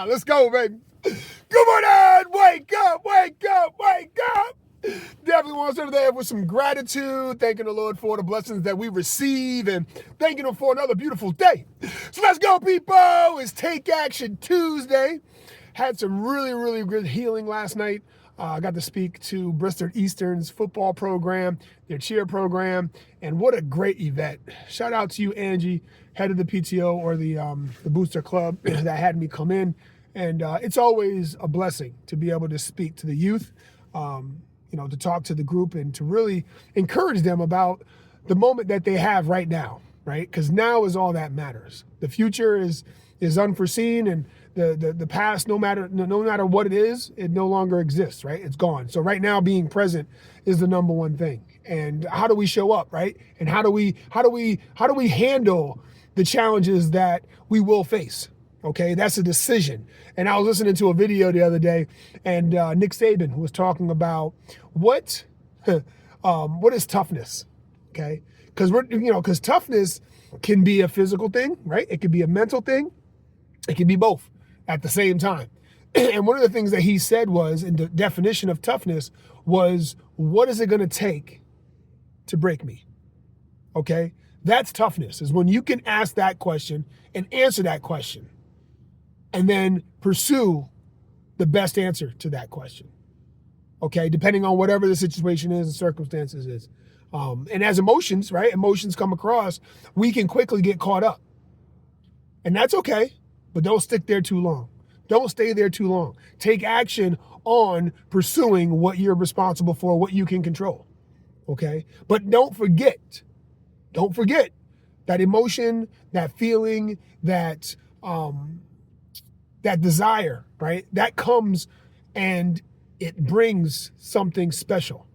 Let's go, baby. Good morning. Wake up, wake up, wake up. Definitely want to start today with some gratitude, thanking the Lord for the blessings that we receive and thanking Him for another beautiful day. So let's go, people. It's Take Action Tuesday. Had some really good healing last night. I got to speak to Bristol Eastern's football program, their cheer program, and what a great event. Shout out to you, Angie, head of the PTO or the Booster Club that had me come in. And it's always a blessing to be able to speak to the youth, to talk to the group and to really encourage them about the moment that they have right now, right? Because now is all that matters. The future is unforeseen, and the past, no matter what it is, it no longer exists, right? It's gone. So right now, being present is the number one thing. And how do we show up, right? And how do we handle the challenges that we will face? Okay, that's a decision. And I was listening to a video the other day, and Nick Saban was talking about what is toughness, okay? Because toughness can be a physical thing, right? It could be a mental thing. It can be both at the same time. And one of the things that he said was, in the definition of toughness, was, what is it going to take to break me? Okay, that's toughness, is when you can ask that question and answer that question, and then pursue the best answer to that question, okay, depending on whatever the situation is and circumstances is. And as emotions, right, emotions come across, we can quickly get caught up. And that's okay, but don't stick there too long. Don't stay there too long. Take action on pursuing what you're responsible for, what you can control, okay? But don't forget that emotion, that feeling, that desire, right? That comes and it brings something special.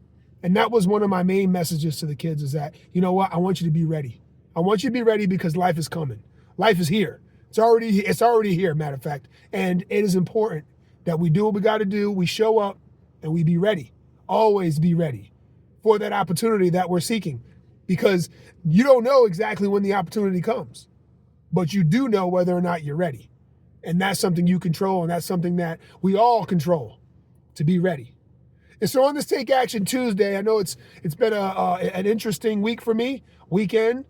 And that was one of my main messages to the kids, is that, you know what? I want you to be ready. I want you to be ready because life is coming. Life is here. It's already here, matter of fact. And it is important that we do what we got to do. We show up and we be ready. Always be ready for that opportunity that we're seeking, because you don't know exactly when the opportunity comes, but you do know whether or not you're ready. And that's something you control, and that's something that we all control, to be ready. And so on this Take Action Tuesday, I know it's been an interesting weekend.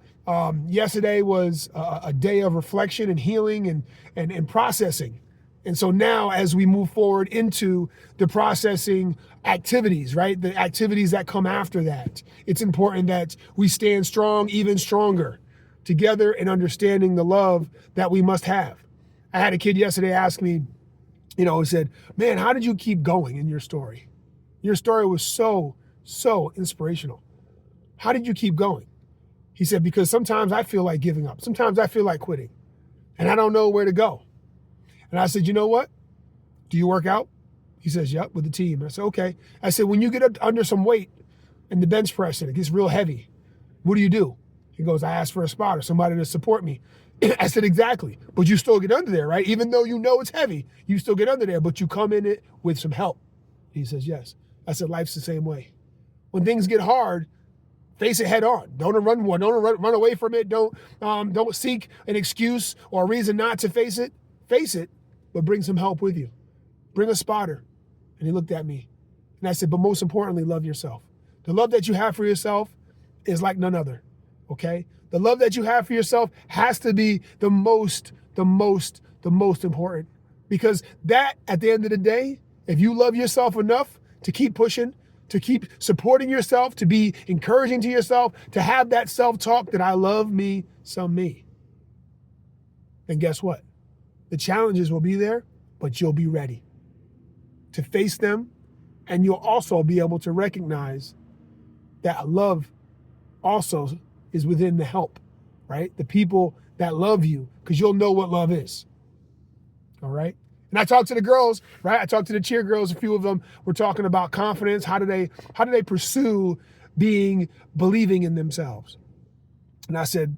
Yesterday was a day of reflection and healing and processing. And so now, as we move forward into the processing activities, right, the activities that come after that, it's important that we stand strong, even stronger, together in understanding the love that we must have. I had a kid yesterday ask me, he said, man, how did you keep going in your story? Your story was so inspirational. How did you keep going? He said, because sometimes I feel like giving up. Sometimes I feel like quitting, and I don't know where to go. And I said, you know what? Do you work out? He says, yep, with the team. I said, okay. I said, when you get up under some weight in the bench press and it gets real heavy, what do? He goes, I ask for a spot or somebody to support me. I said, exactly. But you still get under there, right? Even though you know it's heavy, you still get under there, but you come in it with some help. He says, yes. I said, life's the same way. When things get hard, face it head on. Don't run away from it. Don't seek an excuse or a reason not to face it. Face it, but bring some help with you. Bring a spotter. And he looked at me and I said, but most importantly, love yourself. The love that you have for yourself is like none other. Okay? The love that you have for yourself has to be the most important. Because that, at the end of the day, if you love yourself enough to keep pushing, to keep supporting yourself, to be encouraging to yourself, to have that self-talk that I love me some me, then guess what? The challenges will be there, but you'll be ready to face them, and you'll also be able to recognize that love also is within the help, right? The people that love you, because you'll know what love is. All right? And I talked to the girls, right? I talked to the cheer girls. A few of them were talking about confidence. How do they pursue believing in themselves? And I said,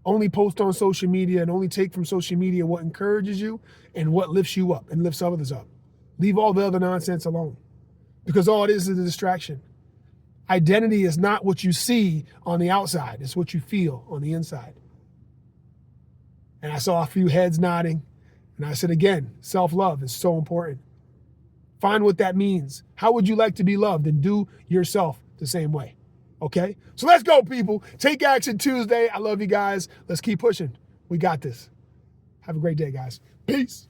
only post on social media and only take from social media what encourages you and what lifts you up and lifts others up. Leave all the other nonsense alone, because all it is a distraction. Identity is not what you see on the outside. It's what you feel on the inside. And I saw a few heads nodding. And I said again, self-love is so important. Find what that means. How would you like to be loved? And do yourself the same way. Okay? So let's go, people. Take Action Tuesday. I love you guys. Let's keep pushing. We got this. Have a great day, guys. Peace.